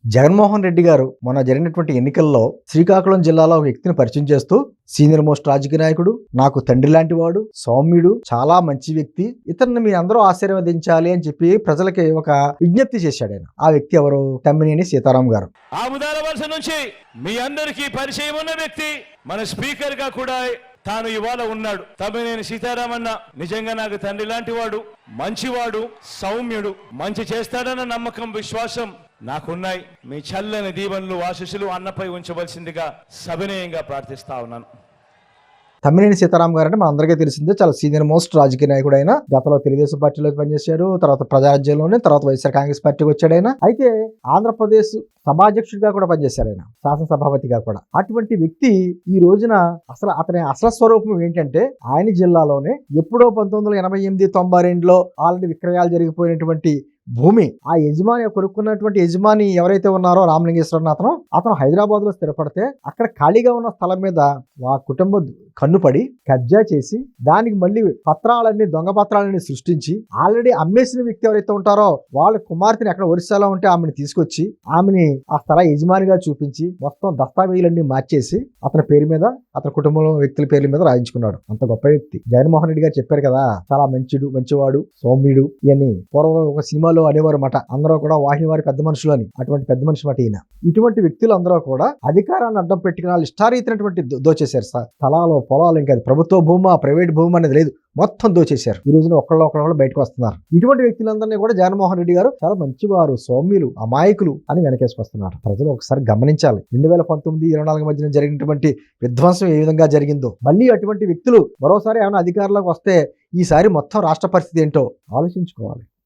జగన్మోహన్ రెడ్డి గారు మొన్న జరిగినటువంటి ఎన్నికల్లో శ్రీకాకుళం జిల్లాలో ఒక వ్యక్తిని పరిచయం చేస్తూ సీనియర్ మోస్ట్ రాజకీయ నాయకుడు, నాకు తండ్రి లాంటి వాడు, సౌమ్యుడు, చాలా మంచి వ్యక్తి, ఇతన్ని మీ అందరూ ఆశీర్వదించాలి అని చెప్పి ప్రజలకి ఒక విజ్ఞప్తి చేశాడు ఆయన. ఆ వ్యక్తి ఎవరు? తమ్మినేని సీతారాం గారు. ఆముదాల వలస నుంచి మీ అందరికీ పరిచయం ఉన్న వ్యక్తి, మన స్పీకర్ గా కూడా తాను ఇవాళ ఉన్నాడు. తమ్మినేని సీతారామన్న నిజంగా నాకు తండ్రి లాంటి వాడు, మంచివాడు, సౌమ్యుడు, మంచి చేస్తాడన్న నమ్మకం, విశ్వాసం నాకున్నాయి. మీ చల్లని దీవెనలు, ఆశీస్సులు అన్నపై ఉంచవలసిందిగా సవినయంగా ప్రార్థిస్తా ఉన్నాను. తమ్మినేని సీతారాం గారు అంటే మన అందరికీ తెలిసిందే, చాలా సీనియర్ మోస్ట్ రాజకీయ నాయకుడు. ఆయన గతంలో తెలుగుదేశం పార్టీలో పనిచేశాడు, తర్వాత ప్రజారాజ్యంలోనే, తర్వాత వైఎస్ఆర్ కాంగ్రెస్ పార్టీకి వచ్చాడు. ఆయన అయితే ఆంధ్రప్రదేశ్ సభాధ్యక్షుడిగా కూడా పనిచేశారు, ఆయన శాసనసభాపతిగా కూడా. అటువంటి వ్యక్తి ఈ రోజున అతని అసలు స్వరూపం ఏంటంటే, ఆయన జిల్లాలోనే ఎప్పుడో 1988, 92లో ఆల్రెడీ విక్రయాలు జరిగిపోయినటువంటి భూమి, ఆ యజమాని కొనుక్కున్నటువంటి యజమాని ఎవరైతే ఉన్నారో రామలింగేశ్వరన్, అతను హైదరాబాద్ లో స్థిరపడితే అక్కడ ఖాళీగా ఉన్న స్థలం మీద ఆ కుటుంబం కన్నుపడి కబ్జా చేసి దానికి మళ్ళీ పత్రాలన్నీ, దొంగ పత్రాలన్నీ సృష్టించి ఆల్రెడీ అమ్మేసిన వ్యక్తి ఎవరైతే ఉంటారో వాళ్ళ కుమార్తెని ఎక్కడ ఒరిస్సాలో ఉంటే ఆమెను తీసుకొచ్చి ఆమెని ఆ స్థల యజమానిగా చూపించి మొత్తం దస్తావేజులన్నీ మార్చేసి అతని పేరు మీద, అతని కుటుంబంలో వ్యక్తుల పేర్ల మీద రాయించుకున్నాడు. అంత గొప్ప వ్యక్తి. జగన్మోహన్ రెడ్డి గారు చెప్పారు కదా, చాలా మంచివాడు, సౌమ్యుడు ఇవన్నీ పూర్వం ఒక సినిమా అనేవారు మాట. అందరూ కూడా వాహిని వారి పెద్ద మనుషులు అని. అటువంటి పెద్ద మనిషి మాట ఈయన. ఇటువంటి వ్యక్తులు అందరూ కూడా అధికారాన్ని అడ్డం పెట్టుకుని వాళ్ళు ఇష్టారీతినటువంటి దోచేశారు. స్థలాలు, పొలాలు, ఇంకా ప్రభుత్వ భూమా, ప్రైవేట్ భూమా అనేది లేదు, మొత్తం దోచేశారు. ఈ రోజున ఒకళ్ళు బయటకు వస్తున్నారు. ఇటువంటి వ్యక్తులందరినీ కూడా జగన్మోహన్ రెడ్డి గారు చాలా మంచివారు, సౌమ్యులు, అమాయకులు అని వెనకేసుకొస్తున్నారు. ప్రజలు ఒకసారి గమనించాలి. 2019, 24 మధ్యన జరిగినటువంటి విధ్వంసం ఏ విధంగా జరిగిందో, మళ్ళీ అటువంటి వ్యక్తులు మరోసారి ఏమైనా అధికారంలోకి వస్తే ఈసారి మొత్తం రాష్ట్ర పరిస్థితి ఏంటో ఆలోచించుకోవాలి.